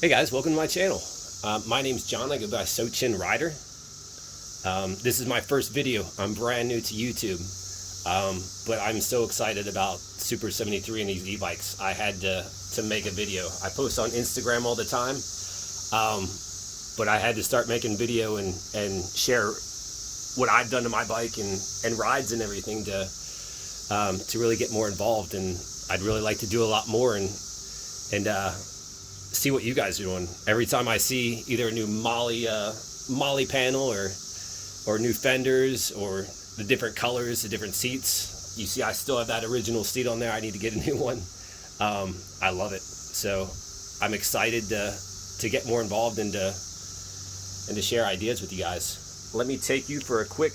Hey guys, welcome to my channel. My name's John. I go by Sochin Rider. This is my first video. I'm brand new to YouTube, but I'm so excited about Super73 and these e-bikes. I had to make a video. I post on Instagram all the time, but I had to start making video and share what I've done to my bike and rides and everything to really get more involved. And I'd really like to do a lot more and see what you guys are doing. Every time I see either a new Molly panel or new fenders or the different colors, the different seats, you see I still have that original seat on there. I need to get a new one. I love it. So I'm excited to get more involved and to share ideas with you guys. Let me take you for a quick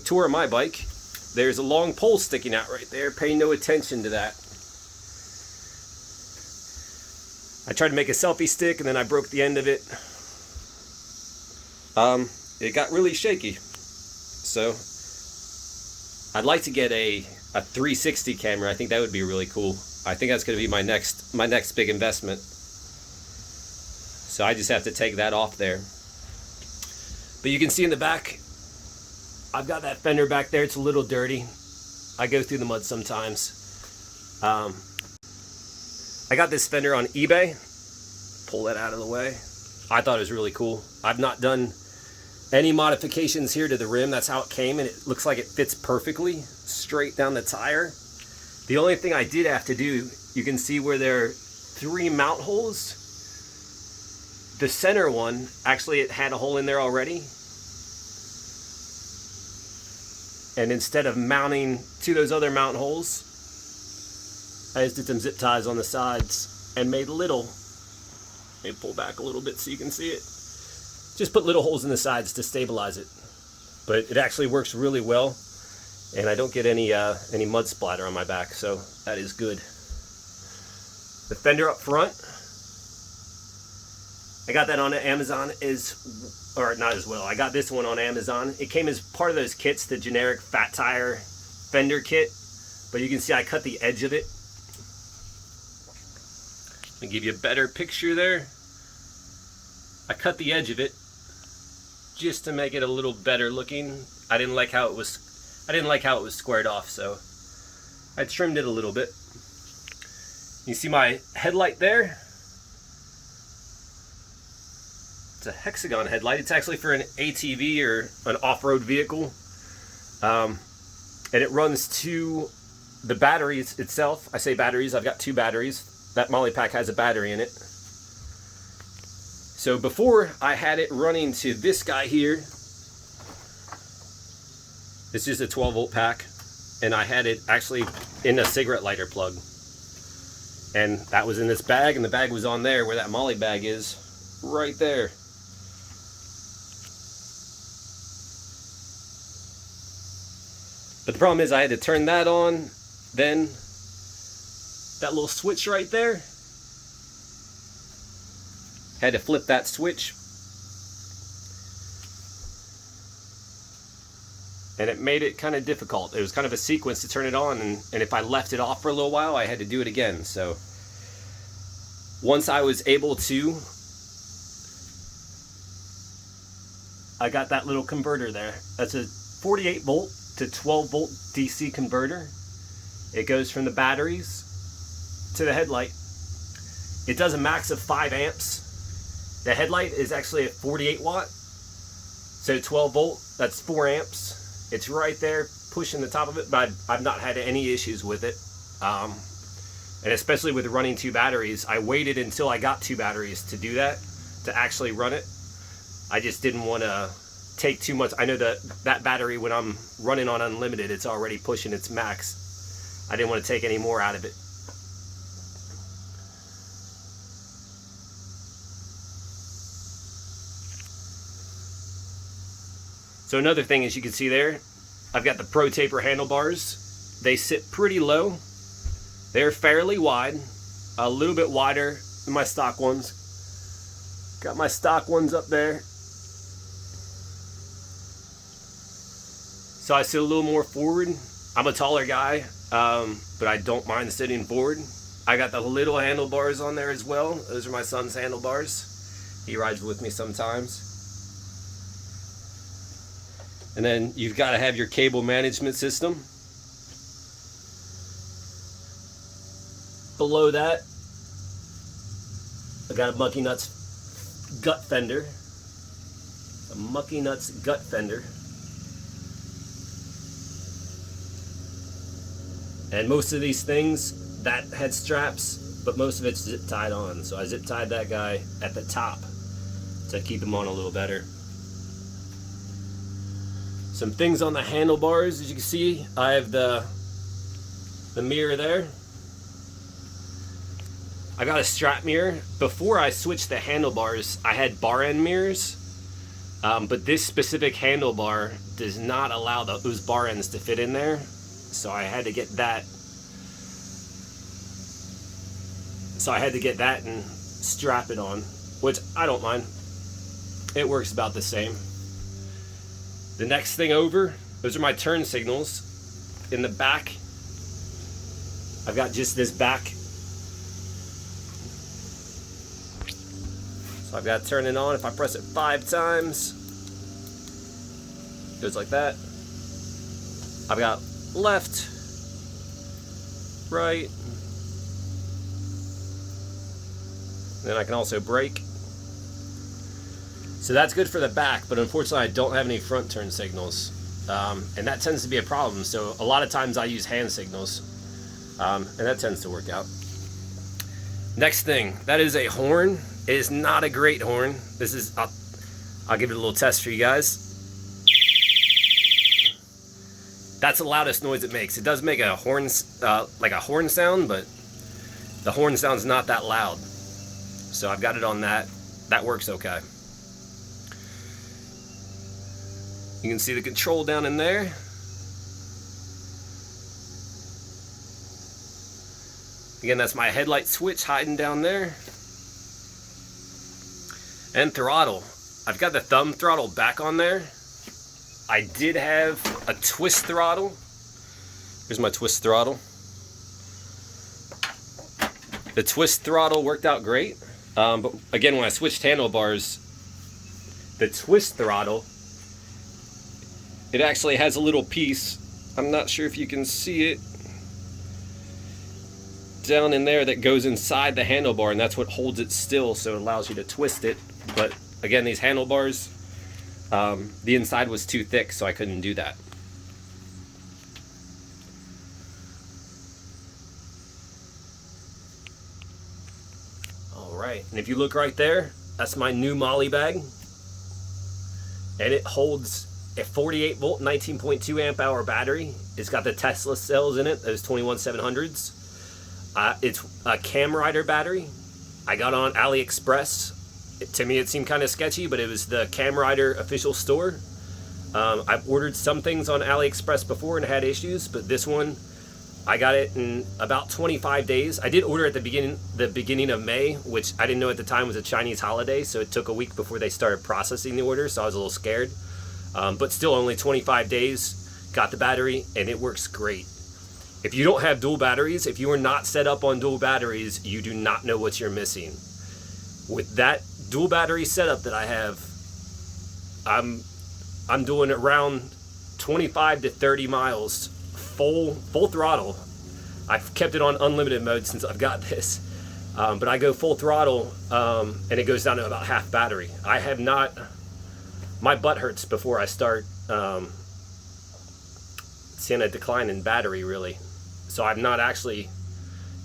tour of my bike. There's a long pole sticking out right there. Pay no attention to that. I tried to make a selfie stick and then I broke the end of it. It got really shaky. So I'd like to get a 360 camera. I think that would be really cool. I think that's going to be my next big investment. So I just have to take that off there. But you can see in the back, I've got that fender back there. It's a little dirty. I go through the mud sometimes. I got this fender on eBay. Pull that out of the way. I thought it was really cool. I've not done any modifications here to the rim. That's how it came, and it looks like it fits perfectly straight down the tire. The only thing I did have to do, you can see where there are 3 mount holes. The center one, actually it had a hole in there already. And instead of mounting to those other mount holes, I just did some zip ties on the sides and made little, let me pull back a little bit so you can see it. Just put little holes in the sides to stabilize it. But it actually works really well, and I don't get any mud splatter on my back, so that is good. The fender up front, I got that on Amazon or not as well. I got this one on Amazon. It came as part of those kits, the generic fat tire fender kit, but you can see I cut the edge of it. Let me give you a better picture there. I cut the edge of it just to make it a little better looking. I didn't like how it was squared off, so I trimmed it a little bit. You see my headlight there? It's a hexagon headlight. It's actually for an ATV or an off-road vehicle. And it runs to the batteries itself. I say batteries, I've got 2 batteries. That Molly pack has a battery in it. So before I had it running to this guy here. It's just a 12 volt pack. And I had it actually in a cigarette lighter plug. And that was in this bag, and the bag was on there where that Molly bag is, right there. But the problem is I had to turn that on, then that little switch right there, had to flip that switch, and it made it kind of difficult. It was kind of a sequence to turn it on, and if I left it off for a little while, I had to do it again. So once I was able to, I got that little converter there. That's a 48 volt to 12 volt DC converter. It goes from the batteries to the headlight. It does a max of 5 amps. The headlight is actually at 48 watt. So 12 volt, that's 4 amps. It's right there pushing the top of it, but I've not had any issues with it. And especially with running 2 batteries, I waited until I got 2 batteries to do that, to actually run it. I just didn't want to take too much. I know that battery, when I'm running on unlimited, it's already pushing its max. I didn't want to take any more out of it. So another thing, as you can see there, I've got the Pro Taper handlebars. They sit pretty low. They're fairly wide, a little bit wider than my stock ones. Got my stock ones up there. So I sit a little more forward. I'm a taller guy, but I don't mind sitting forward. I got the little handlebars on there as well. Those are my son's handlebars. He rides with me sometimes. And then you've got to have your cable management system. Below that, I got a Mucky Nuts gut fender. A Mucky Nuts gut fender. And most of these things, that had straps, but most of it's zip tied on. So I zip tied that guy at the top to keep him on a little better. Some things on the handlebars, as you can see, I have the mirror there. I got a strap mirror. Before I switched the handlebars, I had bar end mirrors, but this specific handlebar does not allow those bar ends to fit in there. So I had to get that. And strap it on, which I don't mind. It works about the same. The next thing over, those are my turn signals. In the back, I've got just this back. So I've got to turn it on. If I press it 5 times, it goes like that. I've got left, right, then I can also brake. So that's good for the back, but unfortunately I don't have any front turn signals, and that tends to be a problem. So a lot of times I use hand signals, and that tends to work out. Next thing, that is a horn. It is not a great horn. This is, I'll give it a little test for you guys. That's the loudest noise it makes. It does make a horn, like a horn sound, but the horn sound's not that loud. So I've got it on that. That works okay. You can see the control down in there. Again, that's my headlight switch hiding down there. And throttle. I've got the thumb throttle back on there. I did have a twist throttle. Here's my twist throttle. The twist throttle worked out great. But again, when I switched handlebars, the twist throttle, it actually has a little piece. I'm not sure if you can see it down in there that goes inside the handlebar, and that's what holds it still, so it allows you to twist it. But again, these handlebars, the inside was too thick, so I couldn't do that. Alright, and if you look right there, that's my new Molly bag. And it holds a 48 volt, 19.2 amp hour battery. It's got the Tesla cells in it, those 21700s. It's a Cam Rider battery. I got on AliExpress. To me, it seemed kind of sketchy, but it was the Cam Rider official store. I've ordered some things on AliExpress before and had issues, but this one, I got it in about 25 days. I did order at the beginning of May, which I didn't know at the time was a Chinese holiday, so it took a week before they started processing the order, so I was a little scared. But still, only 25 days, got the battery, and it works great. If you don't have dual batteries, if you are not set up on dual batteries, you do not know what you're missing. With that dual battery setup that I have, I'm doing around 25 to 30 miles full throttle. I've kept it on unlimited mode since I've got this, but I go full throttle, and it goes down to about half battery. I have not, my butt hurts before I start seeing a decline in battery, really. So I've not actually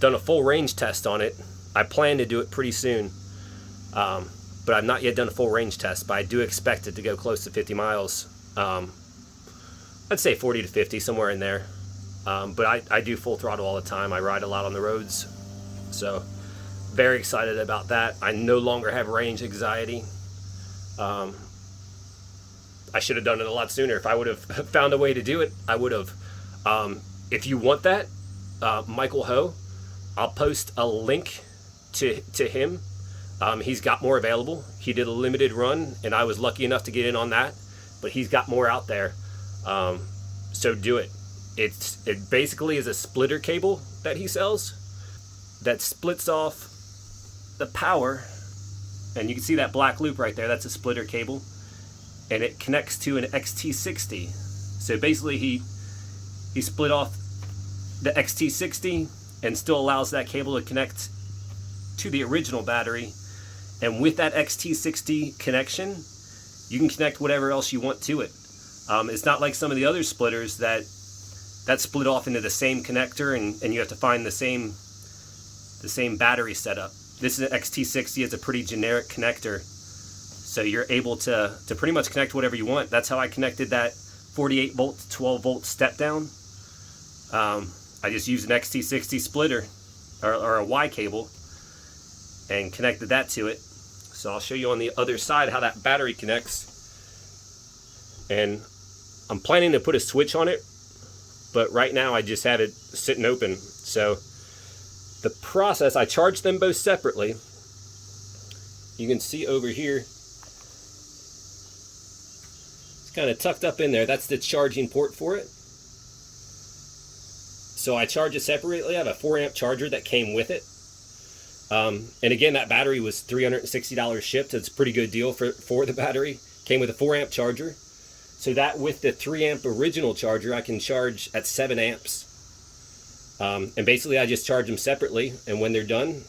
done a full range test on it. I plan to do it pretty soon, but I've not yet done a full range test, but I do expect it to go close to 50 miles. I'd say 40 to 50, somewhere in there. But I do full throttle all the time. I ride a lot on the roads, so very excited about that. I no longer have range anxiety. I should have done it a lot sooner. If I would have found a way to do it, I would have. If you want that, Michael Ho, I'll post a link to him. He's got more available. He did a limited run, and I was lucky enough to get in on that, but he's got more out there. So do it. It basically is a splitter cable that he sells. that splits off the power, and you can see that black loop right there, that's a splitter cable, and it connects to an XT60. So basically he split off the XT60 and still allows that cable to connect to the original battery. And with that XT60 connection, you can connect whatever else you want to it. It's not like some of the other splitters that split off into the same connector, and you have to find the same battery setup. This is an XT60. It's a pretty generic connector, so you're able to pretty much connect whatever you want. That's how I connected that 48 volt to 12 volt step down. I just used an XT60 splitter or a Y cable and connected that to it. So I'll show you on the other side how that battery connects. And I'm planning to put a switch on it, but right now I just have it sitting open. So the process, I charge them both separately. You can see over here, it's kind of tucked up in there. That's the charging port for it. So I charge it separately. I have a 4 amp charger that came with it. And again, that battery was $360 shipped. It's a pretty good deal for the battery. Came with a 4 amp charger. So that with the 3 amp original charger, I can charge at 7 amps. And basically I just charge them separately. And when they're done,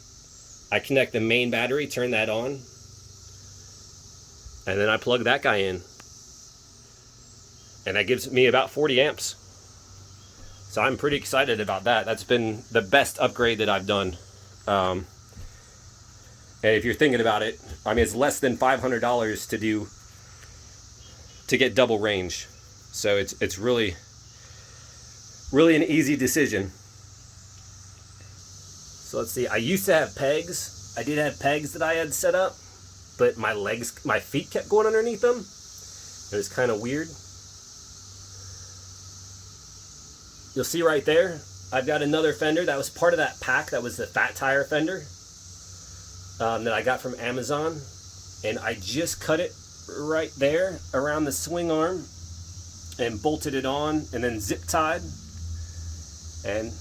I connect the main battery, turn that on, and then I plug that guy in. And that gives me about 40 amps. So I'm pretty excited about that. That's been the best upgrade that I've done. And if you're thinking about it, I mean, it's less than $500 to get double range. So it's really an easy decision. So let's see, I used to have pegs. I did have pegs that I had set up, but my feet kept going underneath them. It was kind of weird. You'll see right there, I've got another fender that was part of that pack. That was the fat tire fender that I got from Amazon. And I just cut it right there around the swing arm and bolted it on and then zip tied. And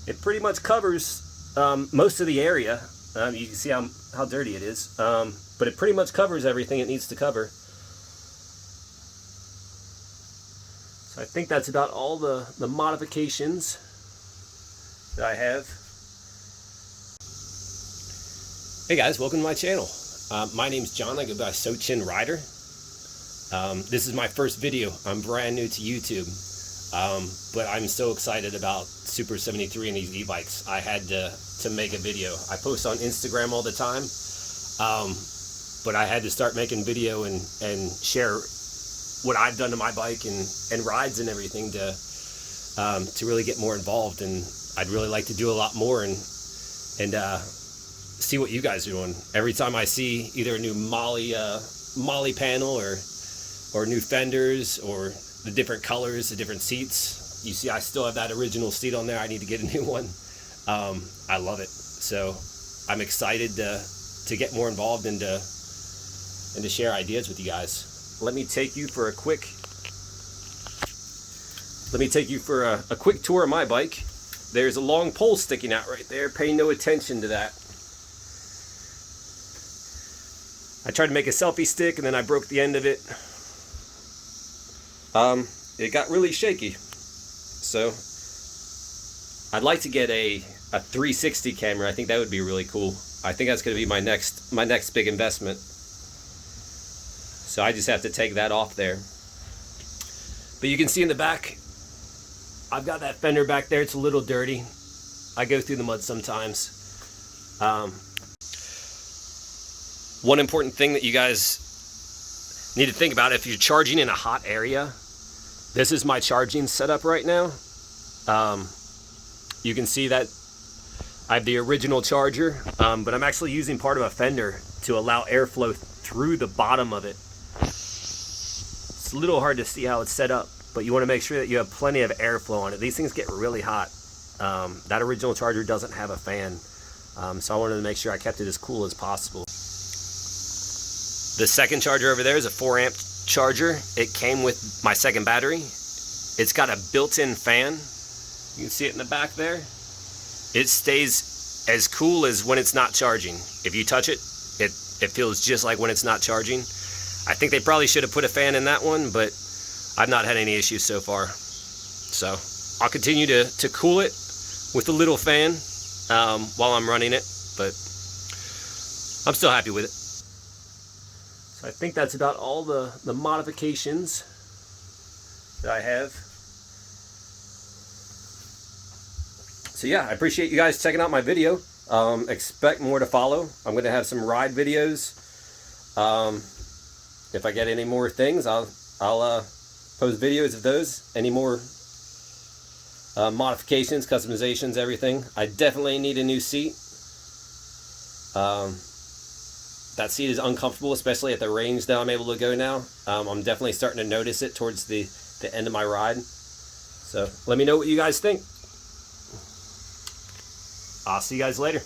it pretty much covers most of the area. You can see how dirty it is. But it pretty much covers everything it needs to cover. So I think that's about all the modifications that I have. Hey guys, welcome to my channel. My name's John. I go by Sochin Rider. This is my first video. I'm brand new to YouTube. But I'm so excited about Super73 and these e-bikes. I had to make a video. I post on Instagram all the time. But I had to start making video and share what I've done to my bike and rides and everything to really get more involved. And I'd really like to do a lot more and see what you guys are doing. Every time I see either a new Molly panel or new fenders or the different colors, the different seats, you see I still have that original seat on there. I need to get a new one. I love it. So I'm excited to get more involved and to share ideas with you guys. Let me take you for a quick tour of my bike. There's a long pole sticking out right there. Pay no attention to that. I tried to make a selfie stick and then I broke the end of it. It got really shaky. So I'd like to get a 360 camera. I think that would be really cool. I think that's going to be my next big investment. So I just have to take that off there. But you can see in the back, I've got that fender back there. It's a little dirty. I go through the mud sometimes. One important thing that you guys need to think about if you're charging in a hot area, this is my charging setup right now. You can see that I have the original charger, but I'm actually using part of a fender to allow airflow through the bottom of it. It's a little hard to see how it's set up, but you want to make sure that you have plenty of airflow on it. These things get really hot. That original charger doesn't have a fan, so I wanted to make sure I kept it as cool as possible. The second charger over there is a 4 amp charger. It came with my second battery. It's got a built-in fan. You can see it in the back there. It stays as cool as when it's not charging. If you touch it, it feels just like when it's not charging. I think they probably should have put a fan in that one, but I've not had any issues so far. So I'll continue to cool it with a little fan while I'm running it, but I'm still happy with it. So I think that's about all the modifications that I have. So yeah, I appreciate you guys checking out my video. Expect more to follow. I'm going to have some ride videos. If I get any more things, I'll post videos of those. Any more modifications, customizations, everything. I definitely need a new seat. That seat is uncomfortable, especially at the range that I'm able to go now. I'm definitely starting to notice it towards the end of my ride. So let me know what you guys think. I'll see you guys later.